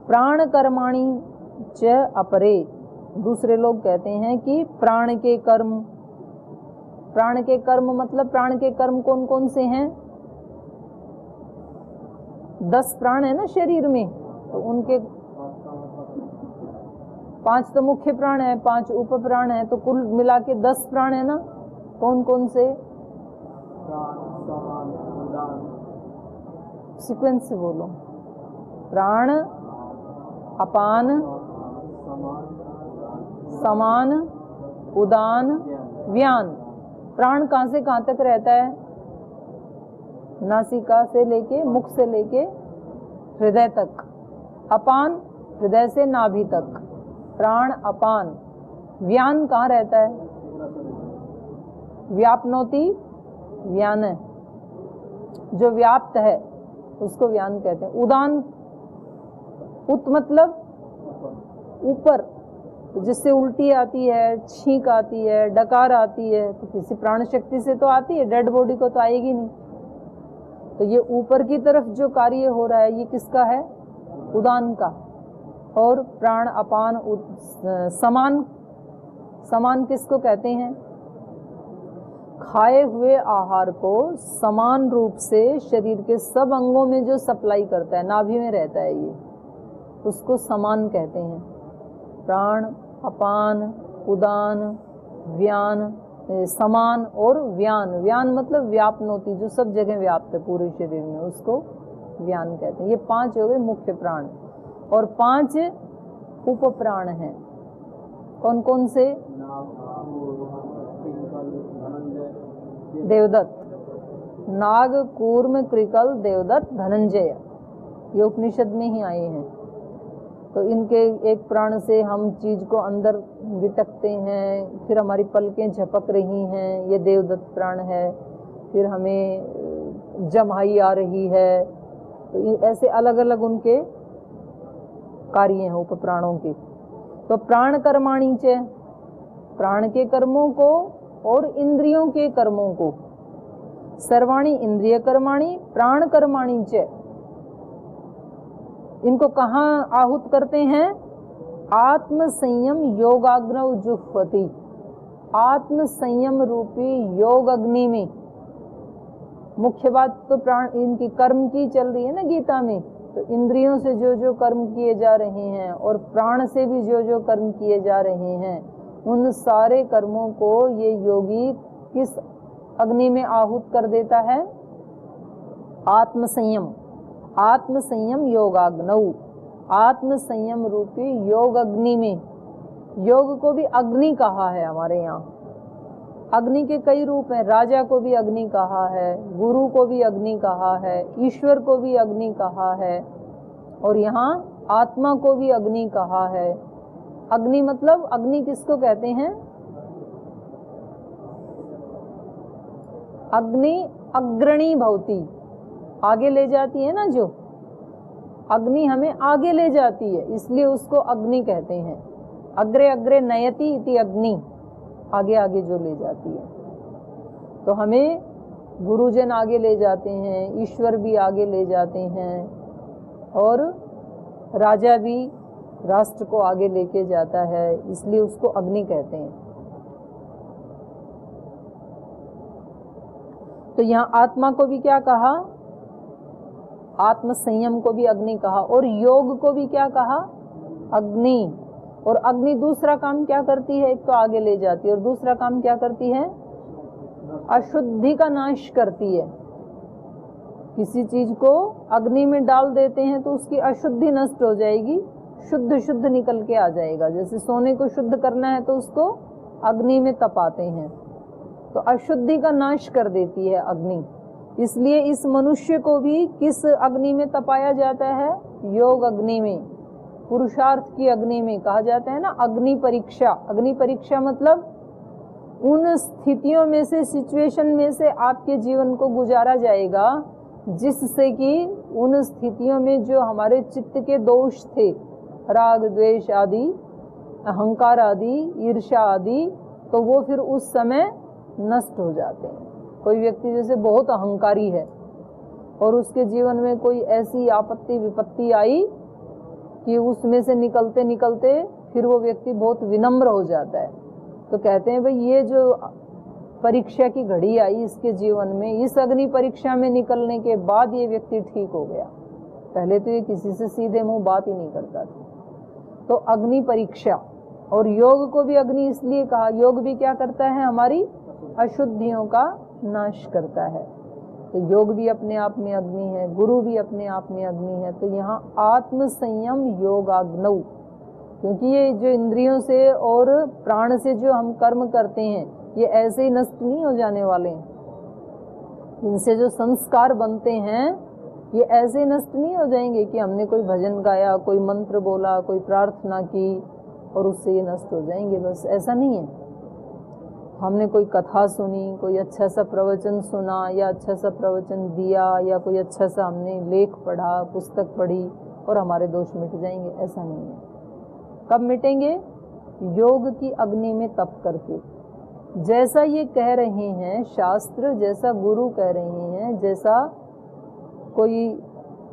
प्राण कर्माणि च अपरे, दूसरे लोग कहते हैं कि प्राण के कर्म, प्राण के कर्म मतलब प्राण के कर्म कौन कौन से हैं? 10 प्राण है ना शरीर में, तो उनके 5 तो मुख्य प्राण है, 5 उप प्राण है, तो कुल मिला के 10 प्राण है ना। कौन कौन से? सीक्वेंस से बोलो। प्राण, अपान, समान, उदान, व्यान। प्राण कहां से कहां तक रहता है? नासिका से लेके, मुख से लेके हृदय तक। अपान हृदय से नाभि तक, प्राण अपान। व्यान कहाँ रहता है? व्यापनोति व्यान, जो व्याप्त है उसको व्यान कहते हैं। उदान, उत मतलब ऊपर, तो जिससे उल्टी आती है, छींक आती है, डकार आती है, तो किसी प्राण शक्ति से तो आती है, डेड बॉडी को तो आएगी नहीं। तो ये ऊपर की तरफ जो कार्य हो रहा है ये किसका है? उदान का। और प्राण अपान समान, समान किसको कहते हैं? खाए हुए आहार को समान रूप से शरीर के सब अंगों में जो सप्लाई करता है, नाभि में रहता है ये, उसको समान कहते हैं। प्राण अपान उदान व्यान, समान और व्यान। व्यान मतलब व्यापनोति, जो सब जगह व्याप्त है पूरे शरीर में, उसको व्यान कहते हैं। ये 5 हो गए मुख्य प्राण, और 5 उप प्राण हैं। कौन कौन से? देवदत्त, नाग, कूर्म, कृकल, देवदत्त, धनंजय, ये उपनिषद में ही आए हैं। तो इनके एक प्राण से हम चीज को अंदर विटकते हैं, फिर हमारी पलकें झपक रही हैं, ये देवदत्त प्राण है। फिर हमें जमाई आ रही है, तो ऐसे अलग अलग उनके कार्य हैं उप प्राणों के। तो प्राण कर्माणि च, प्राण के कर्मों को और इंद्रियों के कर्मों को। सर्वाणि इंद्रिय कर्माणि प्राण कर्माणि च, इनको कहाँ आहूत करते हैं? आत्म संयम योगाग्नौ जुह्वति, आत्म संयम रूपी योग अग्नि में। मुख्य बात तो प्राण इनकी कर्म की चल रही है ना गीता में, तो इंद्रियों से जो जो कर्म किए जा रहे हैं और प्राण से भी जो जो कर्म किए जा रहे हैं, उन सारे कर्मों को ये योगी किस अग्नि में आहूत कर देता है? आत्म संयम, आत्म संयम योगाग्नौ, आत्म संयम रूपी योग अग्नि में। योग को भी अग्नि कहा है हमारे यहाँ। अग्नि के कई रूप हैं, राजा को भी अग्नि कहा है, गुरु को भी अग्नि कहा है, ईश्वर को भी अग्नि कहा है, और यहाँ आत्मा को भी अग्नि कहा है। अग्नि मतलब, अग्नि किसको कहते हैं? अग्नि अग्रणी भवती, आगे ले जाती है ना, जो अग्नि हमें आगे ले जाती है, इसलिए उसको अग्नि कहते हैं। अग्रे अग्रे नयति इति अग्नि, आगे आगे जो ले जाती है। तो हमें गुरुजन आगे ले जाते हैं, ईश्वर भी आगे ले जाते हैं, और राजा भी राष्ट्र को आगे लेके जाता है, इसलिए उसको अग्नि कहते हैं। तो यहाँ आत्मा को भी क्या कहा? आत्म संयम को भी अग्नि कहा, और योग को भी क्या कहा? अग्नि। और अग्नि दूसरा काम क्या करती है? एक तो आगे ले जाती है, और दूसरा काम क्या करती है? अशुद्धि का नाश करती है। किसी चीज को अग्नि में डाल देते हैं तो उसकी अशुद्धि नष्ट हो जाएगी, शुद्ध शुद्ध निकल के आ जाएगा। जैसे सोने को शुद्ध करना है तो उसको अग्नि में तपाते हैं, तो अशुद्धि का नाश कर देती है अग्नि। इसलिए इस मनुष्य को भी किस अग्नि में तपाया जाता है? योग अग्नि में, पुरुषार्थ की अग्नि में। कहा जाता है ना अग्नि परीक्षा। अग्नि परीक्षा मतलब उन स्थितियों में से, सिचुएशन में से आपके जीवन को गुजारा जाएगा जिससे कि उन स्थितियों में जो हमारे चित्त के दोष थे, राग द्वेष आदि, अहंकार आदि, ईर्ष्या आदि, तो वो फिर उस समय नष्ट हो जाते हैं। कोई व्यक्ति जैसे बहुत अहंकारी है और उसके जीवन में कोई ऐसी आपत्ति विपत्ति आई कि उसमें से निकलते निकलते फिर वो व्यक्ति बहुत विनम्र हो जाता है। तो कहते हैं भाई ये जो परीक्षा की घड़ी आई इसके जीवन में, इस अग्नि परीक्षा में निकलने के बाद ये व्यक्ति ठीक हो गया। पहले तो ये किसी से सीधे मुंह बात ही नहीं करता था। तो अग्नि परीक्षा, और योग को भी अग्नि इसलिए कहा, योग भी क्या करता है, हमारी अशुद्धियों का नाश करता है। तो योग भी अपने आप में अग्नि है, गुरु भी अपने आप में अग्नि है। तो यहाँ आत्म संयम योगाग्नौ, क्योंकि ये जो इंद्रियों से और प्राण से जो हम कर्म करते हैं ये ऐसे ही नष्ट नहीं हो जाने वाले हैं। इनसे जो संस्कार बनते हैं ये ऐसे नष्ट नहीं हो जाएंगे कि हमने कोई भजन गाया, कोई मंत्र बोला, कोई प्रार्थना की और उससे ये नष्ट हो जाएंगे, बस ऐसा नहीं है। हमने कोई कथा सुनी, कोई अच्छा सा प्रवचन सुना या अच्छा सा प्रवचन दिया या कोई अच्छा सा हमने लेख पढ़ा, पुस्तक पढ़ी और हमारे दोष मिट जाएंगे, ऐसा नहीं है। कब मिटेंगे? योग की अग्नि में तप करके। जैसा ये कह रहे हैं शास्त्र, जैसा गुरु कह रहे हैं, जैसा कोई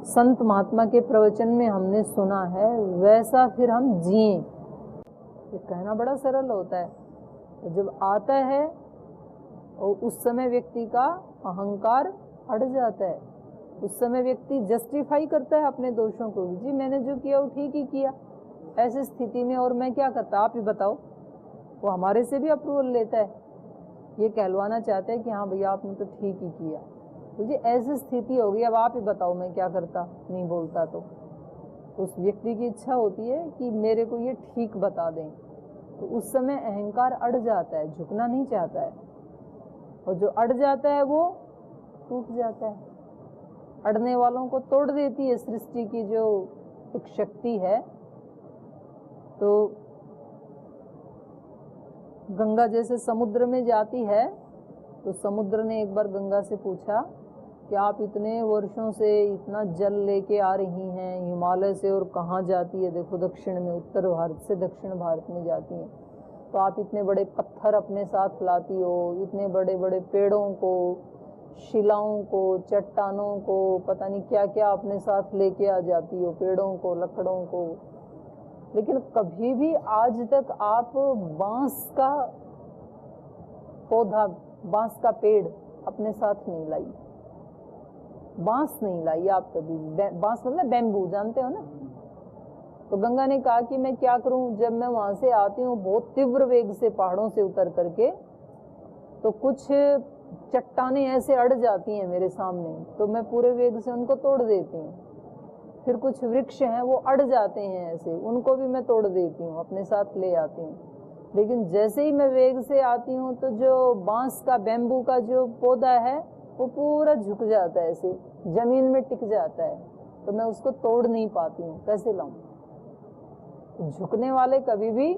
संत महात्मा के प्रवचन में हमने सुना है, वैसा फिर हम जिए। ये कहना बड़ा सरल होता है, तो जब आता है और उस समय व्यक्ति का अहंकार अड़ जाता है, उस समय व्यक्ति जस्टिफाई करता है अपने दोषों को, जी मैंने जो किया वो ठीक ही किया। ऐसी स्थिति में और मैं क्या करता, आप ही बताओ। वो हमारे से भी अप्रूवल लेता है, ये कहलवाना चाहता है कि हाँ भैया आपने तो ठीक ही किया। तो जी ऐसी स्थिति होगी, अब आप ही बताओ मैं क्या करता, नहीं बोलता तो उस व्यक्ति की इच्छा होती है कि मेरे को ये ठीक बता दें। तो उस समय अहंकार अड़ जाता है, झुकना नहीं चाहता है, और जो अड़ जाता है वो टूट जाता है। अड़ने वालों को तोड़ देती है सृष्टि की जो एक शक्ति है। तो गंगा जैसे समुद्र में जाती है, तो समुद्र ने एक बार गंगा से पूछा कि आप इतने वर्षों से इतना जल लेके आ रही हैं हिमालय से, और कहाँ जाती है, देखो दक्षिण में, उत्तर भारत से दक्षिण भारत में जाती हैं, तो आप इतने बड़े पत्थर अपने साथ लाती हो, इतने बड़े बड़े पेड़ों को, शिलाओं को, चट्टानों को, पता नहीं क्या क्या अपने साथ लेके आ जाती हो, पेड़ों को, लकड़ों को, लेकिन कभी भी आज तक आप बांस का पौधा, बांस का पेड़ अपने साथ नहीं लाई। बांस नहीं लाई आप कभी, बांस मतलब बैम्बू, जानते हो ना। तो गंगा ने कहा कि मैं क्या करूं, जब मैं वहां से आती हूँ बहुत तीव्र वेग से पहाड़ों से उतर करके, तो कुछ चट्टानें ऐसे अड़ जाती हैं मेरे सामने, तो मैं पूरे वेग से उनको तोड़ देती हूँ। फिर कुछ वृक्ष हैं वो अड़ जाते हैं ऐसे, उनको भी मैं तोड़ देती हूँ, अपने साथ ले आती हूँ। लेकिन जैसे ही मैं वेग से आती हूँ तो जो बांस का, बैम्बू का जो पौधा है वो पूरा झुक जाता है, ऐसे जमीन में टिक जाता है, तो मैं उसको तोड़ नहीं पाती हूँ, कैसे लाऊं। झुकने वाले कभी भी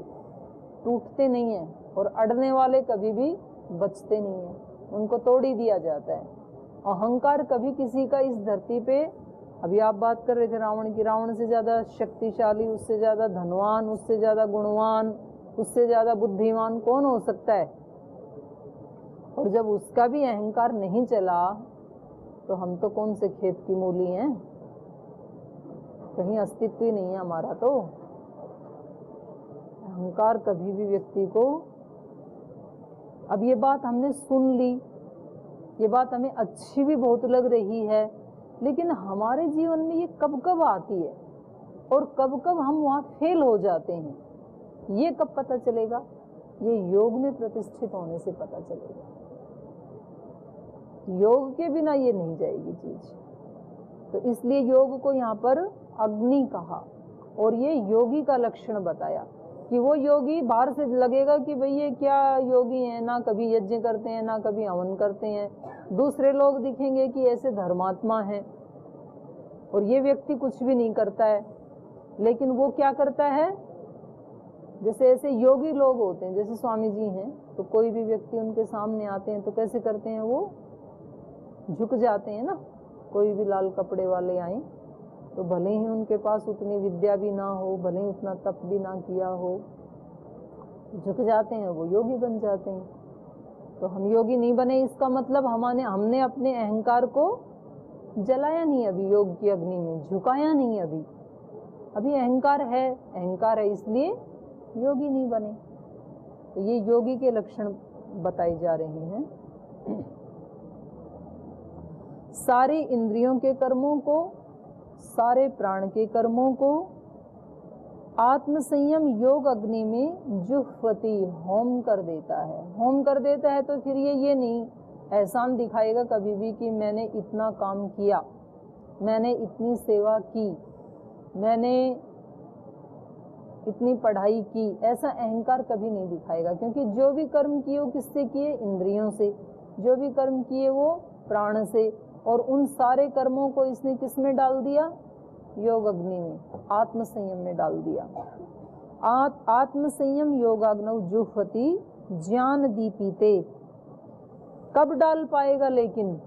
टूटते नहीं हैं और अड़ने वाले कभी भी बचते नहीं हैं, उनको तोड़ ही दिया जाता है। अहंकार कभी किसी का इस धरती पे, अभी आप बात कर रहे थे रावण की, रावण से ज्यादा शक्तिशाली, उससे ज्यादा धनवान, उससे ज्यादा गुणवान, उससे ज्यादा बुद्धिमान कौन हो सकता है। और जब उसका भी अहंकार नहीं चला तो हम तो कौन से खेत की मूली हैं, कहीं अस्तित्व ही नहीं है हमारा। तो अहंकार कभी भी व्यक्ति को, अब ये बात हमने सुन ली, ये बात हमें अच्छी भी बहुत लग रही है, लेकिन हमारे जीवन में ये कब कब आती है और कब कब हम वहां फेल हो जाते हैं, ये कब पता चलेगा? ये योग में प्रतिष्ठित होने से पता चलेगा। योग के बिना ये नहीं जाएगी चीज। तो इसलिए योग को यहाँ पर अग्नि कहा, और ये योगी का लक्षण बताया कि वो योगी बाहर से लगेगा कि भाई ये क्या योगी हैं, ना कभी यज्ञ करते हैं, ना कभी हवन करते हैं। दूसरे लोग दिखेंगे कि ऐसे धर्मात्मा हैं, और ये व्यक्ति कुछ भी नहीं करता है, लेकिन वो क्या करता है, जैसे ऐसे योगी लोग होते हैं, जैसे स्वामी जी हैं, तो कोई भी व्यक्ति उनके सामने आते हैं तो कैसे करते हैं, वो झुक जाते हैं ना। कोई भी लाल कपड़े वाले आए तो भले ही उनके पास उतनी विद्या भी ना हो, भले ही उतना तप भी ना किया हो, झुक जाते हैं, वो योगी बन जाते हैं। तो हम योगी नहीं बने, इसका मतलब हमने अपने अहंकार को जलाया नहीं अभी, योग की अग्नि में झुकाया नहीं अभी। अभी अहंकार है इसलिए योगी नहीं बने। तो ये योगी के लक्षण बताए जा रहे हैं। सारे इंद्रियों के कर्मों को, सारे प्राण के कर्मों को आत्म संयम योग अग्नि में जुह्वति होम कर देता है। होम कर देता है तो फिर ये नहीं एहसान दिखाएगा कभी भी कि मैंने इतना काम किया, मैंने इतनी सेवा की, मैंने इतनी पढ़ाई की, ऐसा अहंकार कभी नहीं दिखाएगा। क्योंकि जो भी कर्म किए वो किससे किए? इंद्रियों से। जो भी कर्म किए वो प्राण से, और उन सारे कर्मों को इसने किस में डाल दिया? योग अग्नि में, आत्म संयम में डाल दिया। आत्म संयम योगाग्नौ जुह्वति ज्ञान दीपिते। कब डाल पाएगा? लेकिन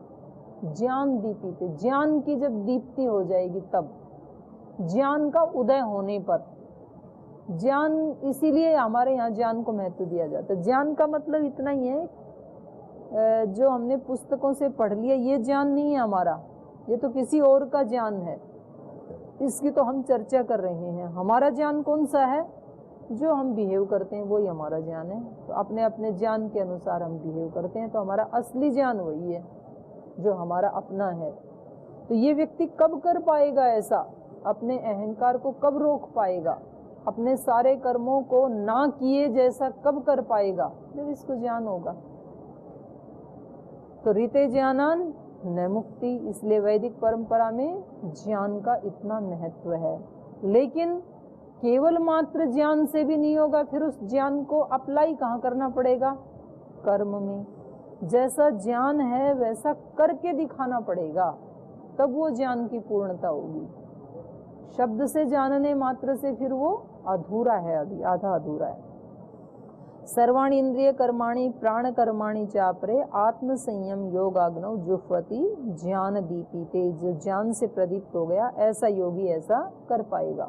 ज्ञान दीपिते, ज्ञान की जब दीप्ति हो जाएगी तब, ज्ञान का उदय होने पर। ज्ञान, इसीलिए हमारे यहाँ ज्ञान को महत्व दिया जाता है। ज्ञान का मतलब इतना ही है जो हमने पुस्तकों से पढ़ लिया, ये ज्ञान नहीं है हमारा, ये तो किसी और का ज्ञान है, इसकी तो हम चर्चा कर रहे हैं। हमारा ज्ञान कौन सा है? जो हम बिहेव करते हैं वही हमारा ज्ञान है। तो अपने अपने ज्ञान के अनुसार हम बिहेव करते हैं, तो हमारा असली ज्ञान वही है जो हमारा अपना है। तो ये व्यक्ति कब कर पाएगा ऐसा? अपने अहंकार को कब रोक पाएगा? अपने सारे कर्मों को ना किए जैसा कब कर पाएगा? जब इसको ज्ञान होगा। तो रीते ज्ञानान न मुक्ति, इसलिए वैदिक परंपरा में ज्ञान का इतना महत्व है। लेकिन केवल मात्र ज्ञान से भी नहीं होगा, फिर उस ज्ञान को अप्लाई कहाँ करना पड़ेगा? कर्म में। जैसा ज्ञान है वैसा करके दिखाना पड़ेगा, तब वो ज्ञान की पूर्णता होगी। शब्द से जानने मात्र से फिर वो अधूरा है, अभी आधा अधूरा है। सर्वाणि इंद्रिय कर्माणि प्राण कर्माणि चापरे आत्म संयम योगाग्नौ जुह्वति ज्ञान दीपिते। जो ज्ञान से प्रदीप्त हो गया ऐसा योगी ऐसा कर पाएगा।